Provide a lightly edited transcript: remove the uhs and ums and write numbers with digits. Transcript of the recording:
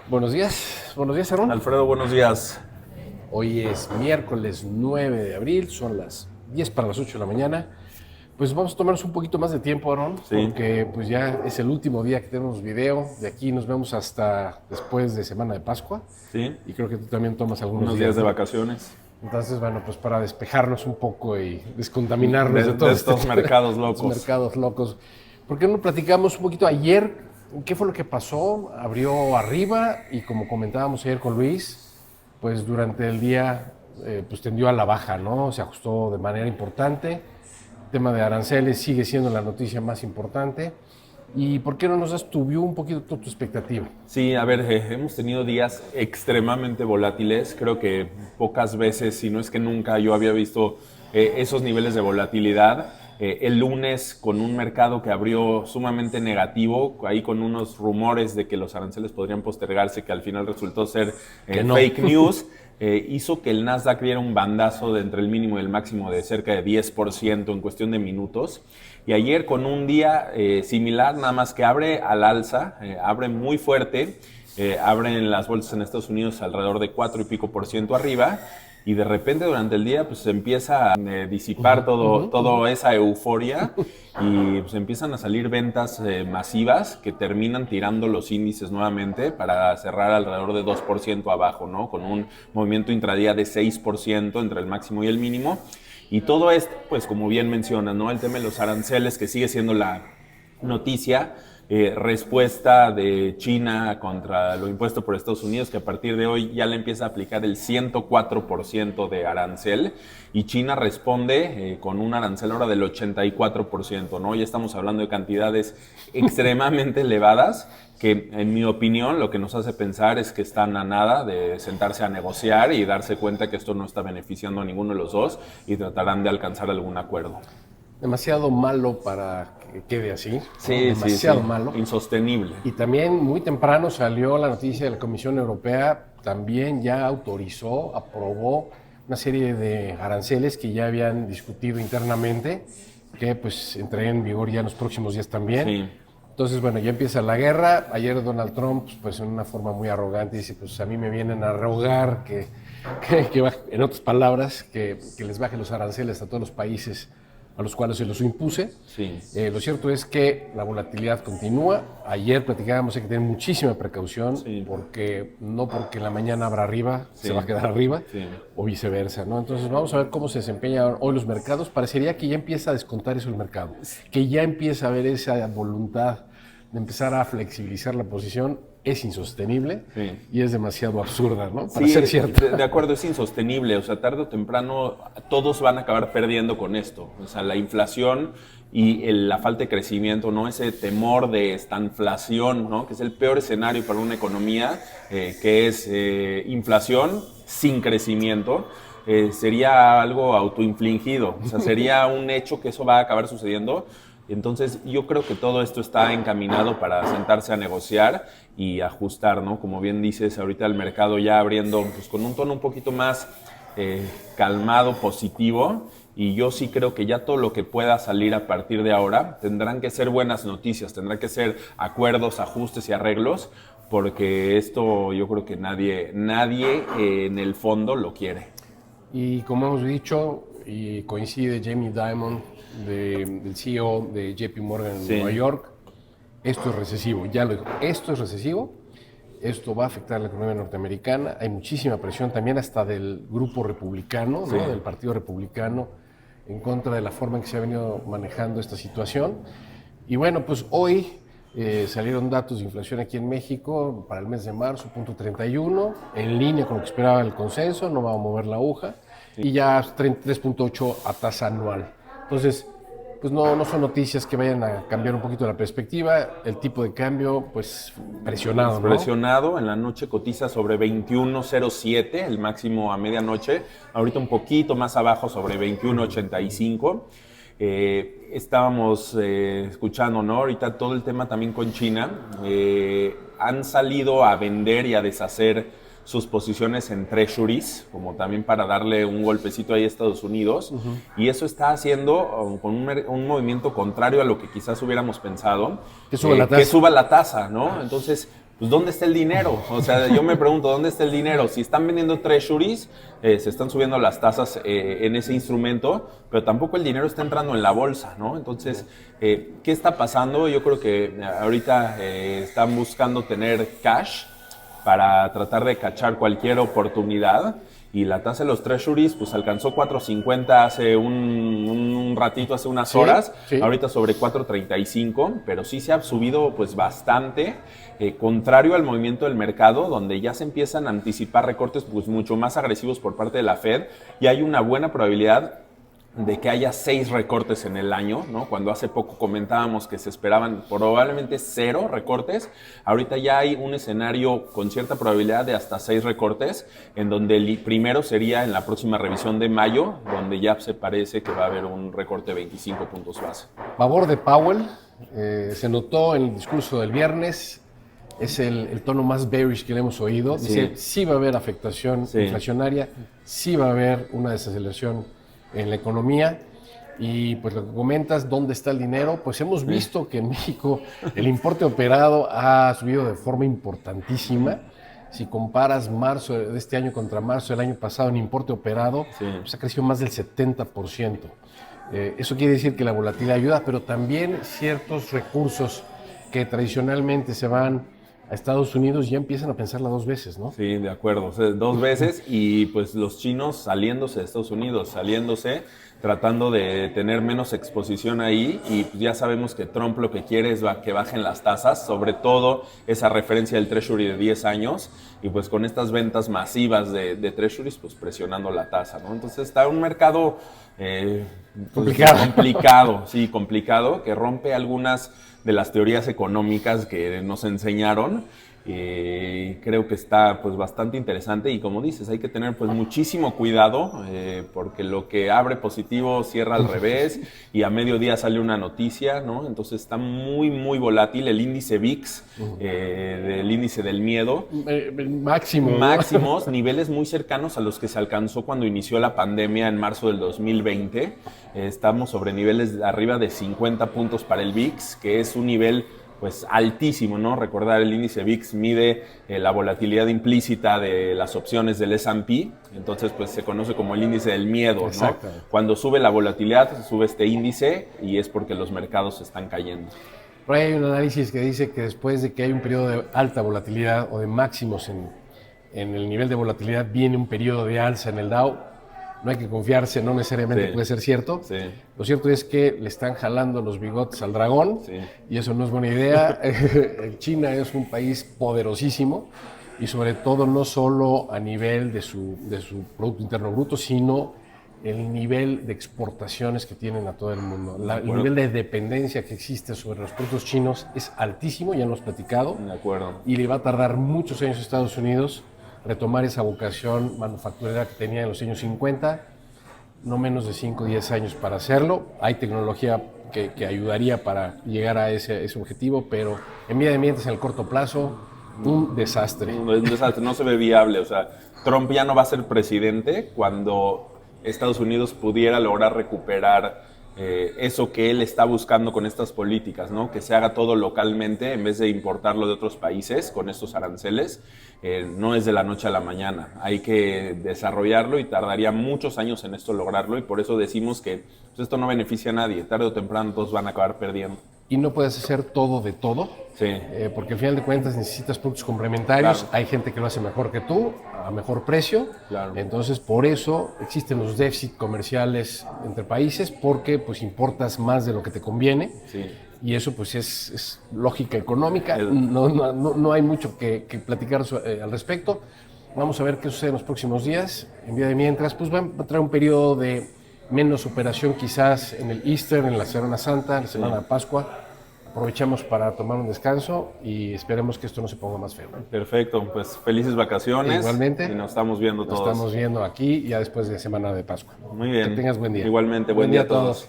Buenos días, Aaron. Alfredo, buenos días. Hoy es miércoles 9 de abril, son las 10 para las 8 de la mañana. Pues vamos a tomarnos un poquito más de tiempo, Aaron, Sí. porque pues ya es el último día que tenemos video. De aquí nos vemos hasta después de Semana de Pascua. Sí, Y creo que tú también tomas algunos unos días de ¿no? vacaciones. Entonces, bueno, pues para despejarnos un poco y descontaminarnos de De todos estos mercados locos. estos mercados locos. ¿Por qué no platicamos un poquito ayer? ¿Qué fue lo que pasó? Abrió arriba y como comentábamos ayer con Luis, pues durante el día pues tendió a la baja, ¿no? Se ajustó de manera importante. El tema de aranceles sigue siendo la noticia más importante. ¿Y por qué no nos das tu view, un poquito tu expectativa? Sí, a ver, hemos tenido días extremadamente volátiles. Creo que pocas veces, si no es que nunca, yo había visto esos niveles de volatilidad. El lunes con un mercado que abrió sumamente negativo, ahí con unos rumores de que los aranceles podrían postergarse, que al final resultó ser no. fake news, hizo que el Nasdaq diera un bandazo de entre el mínimo y el máximo de cerca de 10% en cuestión de minutos. Y ayer con un día similar, nada más que abre al alza, abre muy fuerte, abren las bolsas en Estados Unidos alrededor de 4 y pico % arriba. Y de repente durante el día pues se empieza a disipar toda esa euforia y pues empiezan a salir ventas masivas que terminan tirando los índices nuevamente para cerrar alrededor de 2% abajo, ¿no? Con un movimiento intradía de 6% entre el máximo y el mínimo. Y todo esto, pues como bien mencionas, ¿no? El tema de los aranceles, que sigue siendo la noticia. Respuesta de China contra lo impuesto por Estados Unidos, que a partir de hoy ya le empieza a aplicar el 104% de arancel, y China responde con un arancel ahora del 84%, ¿no? Ya estamos hablando de cantidades extremadamente elevadas, que en mi opinión lo que nos hace pensar es que están a nada de sentarse a negociar y darse cuenta que esto no está beneficiando a ninguno de los dos y tratarán de alcanzar algún acuerdo. Demasiado malo para que quede así. Sí, ¿no? Demasiado sí. malo. Insostenible. Y también muy temprano salió la noticia de la Comisión Europea, también ya autorizó, aprobó una serie de aranceles que ya habían discutido internamente, que pues entrarían en vigor ya en los próximos días también. Sí. Entonces, bueno, ya empieza la guerra. Ayer Donald Trump, pues en una forma muy arrogante, dice, pues a mí me vienen a rogar que en otras palabras, que les baje los aranceles a todos los países a los cuales se los impuse. Sí. Lo cierto es que la volatilidad continúa. Ayer platicábamos, hay que tener muchísima precaución, Sí. porque no porque en la mañana abra arriba, Sí. se va a quedar arriba, Sí. o viceversa, ¿no? Entonces vamos a ver cómo se desempeñan hoy los mercados. Parecería que ya empieza a descontar eso el mercado, que ya empieza a haber esa voluntad de empezar a flexibilizar la posición. Es insostenible y es demasiado absurda, ¿no? Para ser cierto. De acuerdo, es insostenible. O sea, tarde o temprano todos van a acabar perdiendo con esto. O sea, la inflación y la falta de crecimiento, ¿no? Ese temor de estanflación, ¿no? Que es el peor escenario para una economía, que es inflación sin crecimiento. Sería algo autoinfligido. O sea, sería un hecho que eso va a acabar sucediendo. Entonces yo creo que todo esto está encaminado para sentarse a negociar y ajustar, ¿no? Como bien dices, ahorita el mercado ya abriendo pues, con un tono un poquito más calmado, positivo, y yo sí creo que ya todo lo que pueda salir a partir de ahora tendrán que ser buenas noticias, tendrán que ser acuerdos, ajustes y arreglos, porque esto yo creo que nadie en el fondo lo quiere. Y como hemos dicho, y coincide Jamie Dimon, del CEO de JP Morgan en Nueva York, esto es recesivo, ya lo dijo, esto es recesivo, esto va a afectar a la economía norteamericana, hay muchísima presión también hasta del grupo republicano, ¿no? Del partido republicano, en contra de la forma en que se ha venido manejando esta situación. Y bueno, pues hoy salieron datos de inflación aquí en México para el mes de marzo, 0.31, en línea con lo que esperaba el consenso, no va a mover la aguja, y ya 3.8 a tasa anual. Entonces, pues no son noticias que vayan a cambiar un poquito la perspectiva. El tipo de cambio, pues presionado, ¿no? Presionado, en la noche cotiza sobre 21.07, el máximo a medianoche, ahorita un poquito más abajo sobre 21.85. Estábamos escuchando, ¿no? Ahorita todo el tema también con China. Han salido a vender y a deshacer sus posiciones en treasuries, como también para darle un golpecito ahí a Estados Unidos, y eso está haciendo con un movimiento contrario a lo que quizás hubiéramos pensado, que suba la tasa. Que suba la tasa, ¿no? Entonces, pues ¿dónde está el dinero? O sea, yo me pregunto, ¿dónde está el dinero? Si están vendiendo treasuries, se están subiendo las tasas en ese instrumento, pero tampoco el dinero está entrando en la bolsa, ¿no? Entonces, ¿qué está pasando? Yo creo que ahorita están buscando tener cash para tratar de cachar cualquier oportunidad. Y la tasa de los treasuries pues alcanzó 4.50 hace un ratito, hace unas horas, ahorita sobre 4.35, pero sí se ha subido pues bastante, contrario al movimiento del mercado, donde ya se empiezan a anticipar recortes pues mucho más agresivos por parte de la Fed, y hay una buena probabilidad de que haya 6 recortes en el año, ¿no? Cuando hace poco comentábamos que se esperaban probablemente 0 recortes, ahorita ya hay un escenario con cierta probabilidad de hasta 6 recortes, en donde el primero sería en la próxima revisión de mayo, donde ya se parece que va a haber un recorte de 25 puntos base. Favor de Powell, se notó en el discurso del viernes, es el tono más bearish que le hemos oído. Dice, sí va a haber afectación inflacionaria, sí va a haber una desaceleración en la economía. Y pues lo que comentas, ¿dónde está el dinero? Pues hemos visto que en México el importe operado ha subido de forma importantísima. Si comparas marzo de este año contra marzo del año pasado en importe operado, pues ha crecido más del 70%. Eso quiere decir que la volatilidad ayuda, pero también ciertos recursos que tradicionalmente se van a Estados Unidos ya empiezan a pensarla 2 veces, ¿no? Sí, de acuerdo, o sea, 2 veces, y pues los chinos saliéndose de Estados Unidos, tratando de tener menos exposición ahí, y pues ya sabemos que Trump lo que quiere es que bajen las tasas, sobre todo esa referencia del Treasury de 10 años, y pues con estas ventas masivas de Treasuries, pues presionando la tasa, ¿no? Entonces está un mercado complicado, que rompe algunas de las teorías económicas que nos enseñaron. Creo que está pues bastante interesante, y como dices, hay que tener pues muchísimo cuidado, porque lo que abre positivo cierra al revés, y a mediodía sale una noticia, ¿no? Entonces está muy volátil el índice VIX, del índice del miedo. Máximos, niveles muy cercanos a los que se alcanzó cuando inició la pandemia en marzo del 2020. Estamos sobre niveles arriba de 50 puntos para el VIX, que es un nivel pues altísimo, ¿no? Recordar, el índice VIX mide la volatilidad implícita de las opciones del S&P, entonces pues se conoce como el índice del miedo, ¿no? Cuando sube la volatilidad, sube este índice, y es porque los mercados están cayendo. Pero hay un análisis que dice que después de que hay un periodo de alta volatilidad o de máximos en el nivel de volatilidad, viene un periodo de alza en el Dow. No hay que confiarse, no necesariamente puede ser cierto. Lo cierto es que le están jalando los bigotes al dragón, y eso no es buena idea. China es un país poderosísimo, y sobre todo no solo a nivel de su Producto Interno Bruto, sino el nivel de exportaciones que tienen a todo el mundo. El nivel de dependencia que existe sobre los productos chinos es altísimo, ya lo hemos platicado. De acuerdo. Y le va a tardar muchos años a Estados Unidos retomar esa vocación manufacturera que tenía en los años 50, no menos de 5 o 10 años para hacerlo. Hay tecnología que ayudaría para llegar a ese objetivo, pero en vía de mientras, en el corto plazo, un desastre. Un desastre, no se ve viable. O sea, Trump ya no va a ser presidente cuando Estados Unidos pudiera lograr recuperar eso que él está buscando con estas políticas, ¿no? Que se haga todo localmente en vez de importarlo de otros países con estos aranceles. No es de la noche a la mañana, hay que desarrollarlo, y tardaría muchos años en esto lograrlo, y por eso decimos que pues, esto no beneficia a nadie, tarde o temprano todos van a acabar perdiendo. Y no puedes hacer todo de todo, porque al final de cuentas necesitas productos complementarios. Hay gente que lo hace mejor que tú, a mejor precio. Entonces, por eso existen los déficits comerciales entre países, porque pues importas más de lo que te conviene. Y eso pues es lógica económica. No hay mucho que platicar al respecto. Vamos a ver qué sucede en los próximos días. En vía de mientras, pues va a traer un periodo de menos operación quizás en el Easter, en la Semana Santa, en la Semana de Pascua. Aprovechamos para tomar un descanso y esperemos que esto no se ponga más feo. Perfecto, pues felices vacaciones. Igualmente. Y nos estamos viendo todos. Nos estamos viendo aquí ya después de Semana de Pascua. Muy bien. Que tengas buen día. Igualmente, buen día a todos.